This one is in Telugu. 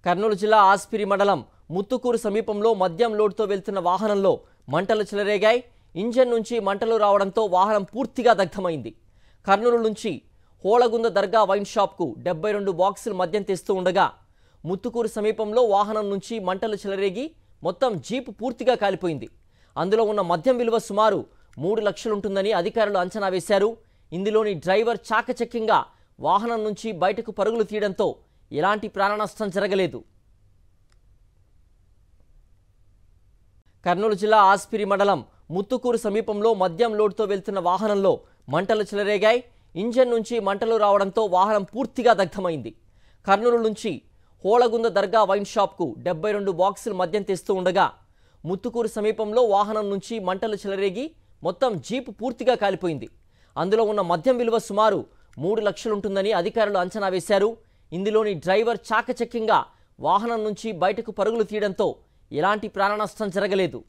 కర్నూలు జిల్లా ఆస్పిరి మండలం ముత్తుకూరు సమీపంలో మద్యం లోడ్తో వెళ్తున్న వాహనంలో మంటలు చెలరేగాయి. ఇంజన్ నుంచి మంటలు రావడంతో వాహనం పూర్తిగా దగ్ధమైంది. కర్నూలు నుంచి హోళగుంద దర్గా వైన్ షాప్కు 72 బాక్సులు మద్యం తెస్తూ ఉండగా ముత్తుకూరు సమీపంలో వాహనం నుంచి మంటలు చెలరేగి మొత్తం జీపు పూర్తిగా కాలిపోయింది. అందులో ఉన్న మద్యం విలువ సుమారు 3 లక్షలుంటుందని అధికారులు అంచనా వేశారు. ఇందులోని డ్రైవర్ చాకచక్యంగా వాహనం నుంచి బయటకు పరుగులు తీయడంతో ఎలాంటి ప్రాణనష్టం జరగలేదు. కర్నూలు జిల్లా ఆస్పిరి మండలం ముత్తుకూరు సమీపంలో మద్యం లోడ్తో వెళ్తున్న వాహనంలో మంటలు చెలరేగాయి. ఇంజన్ నుంచి మంటలు రావడంతో వాహనం పూర్తిగా దగ్ధమైంది. కర్నూలు నుంచి హోళగుంద దర్గా వైన్ షాప్కు 72 బాక్సులు మద్యం తెస్తూ ఉండగా ముత్తుకూరు సమీపంలో వాహనం నుంచి మంటలు చెలరేగి మొత్తం జీపు పూర్తిగా కాలిపోయింది. అందులో ఉన్న మద్యం విలువ సుమారు 3 లక్షలుంటుందని అధికారులు అంచనా వేశారు. ఇందులోని డ్రైవర్ చాకచక్యంగా వాహనం నుంచి బయటకు పరుగులు తీయడంతో ఎలాంటి ప్రాణనష్టం జరగలేదు.